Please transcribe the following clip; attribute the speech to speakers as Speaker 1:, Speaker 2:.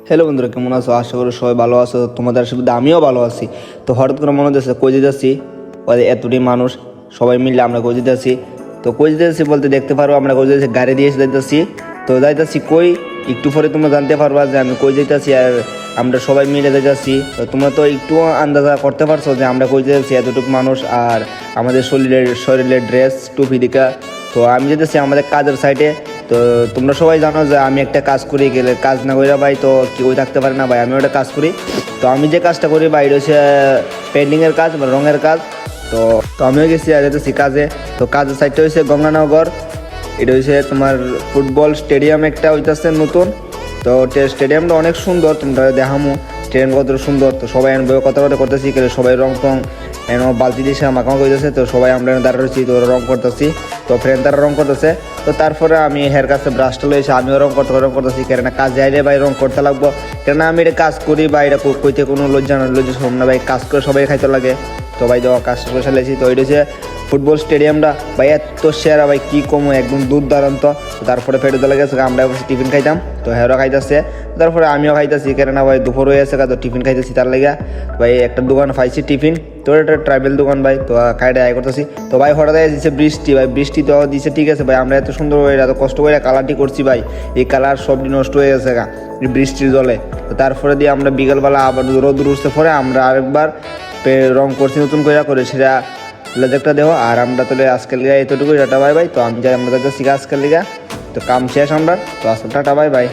Speaker 1: Hello বন্ধুরা, কেমন আছো? আশা করি সবাই ভালো আছো। তোমাদের সুবিধা আমিও ভালো আছি। তো হঠাৎ করে মনে হচ্ছে কই যেতেছি, এতটি মানুষ সবাই মিলে আমরা কই যেতেছি। তো কই যেতেছি বলতে দেখতে পারবো আমরা কই যেতেছি, গাড়ি দিয়ে এসে যাইতেছি। তো যাইতেছি কই, একটু পরে তোমরা জানতে পারবা যে আমি কই যেতেছি আর আমরা সবাই মিলে যাইতেছি। তো তোমরা তো একটু আন্দাজা করতে পারছো যে আমরা কই যেতেছি, এতটুকু মানুষ আর আমাদের শরীরের ড্রেস টুপি দিকা। তো আমি যেতেছি আমাদের কাজের সাইডে। তো তোমরা সবাই জানো যে আমি একটা কাজ করি, গেলে কাজ না করি ভাই তো কেউ থাকতে পারে না ভাই। আমি ওটা কাজ করি। তো আমি যে কাজটা করি ভাই, এটা হচ্ছে পেন্টিংয়ের কাজ বা রঙের কাজ। তো তো আমিও গেছি আর যেতেছি কাজে। তো কাজের সাইডটা হচ্ছে গঙ্গানগর। এটা হচ্ছে তোমার ফুটবল স্টেডিয়াম একটা হইতেছে নতুন। তো স্টেডিয়ামটা অনেক সুন্দর, তোমরা দেখামো স্টেডিয়াম কত সুন্দর। তো সবাই কথাবার্তা করতেছি, সবাই রং টং এন বালতি দিয়ে মাখামাখি হইতেছে। তো সবাই আমরা দাঁড়া রয়েছি, তো রং করতেছি। তো ফ্রেন্ড তারা রং করতেছে। তো তারপরে আমি হের কাছে ব্রাশটা লইছি, আমিও রং করতেছি। কেন কাজে আইলে ভাই রং করতে লাগবো, কেন আমি এটা কাজ করি বা এটা কইতে কোনো লজ্জা না ভাই, কাজ করে সবাই খাইতে লাগে। তো ভাই তো কাজ করে সালাইছি। তো এটা হচ্ছে ফুটবল স্টেডিয়ামটা ভাই, এত সেরা ভাই কি কমো, একদম দুর্দান্ত। তারপরে ফেটে চলে গেছে, আমরা টিফিন খাইতাম। তো হেরো খাইতেছে, তারপরে আমিও খাইতেছি। কেননা ভাই দুপুর হয়ে গেছে, তো টিফিন খাইতেছি তার লেগে ভাই। একটা দোকান পাইছি টিফিন, তো এটা ট্রাইবেল দোকান ভাই। তো খাইতে আয় করতেছি। তো ভাই হঠাৎ দিচ্ছে বৃষ্টি ভাই, বৃষ্টি তো দিচ্ছে ঠিক আছে ভাই। আমরা এত সুন্দর এত কষ্ট করে কালারটি করছি ভাই, এই কালার সবটি নষ্ট হয়ে গেছে গা বৃষ্টির জলে। তো তারপরে দিয়ে আমরা বিকেলবেলা আবার রোদ উঠতে পরে আমরা আরেকবার রং করছি নতুন করে সেটা লেজেকটা দেবো। আর আমরা তাহলে আজকের লিগা এতটুকুই, টাটা বাই বাই। তো আমি যাই, আমরা যাচ্ছি আজকের লিগা। তো কাম শেষ আমরা, তো আজকে টাটা বাই বাই।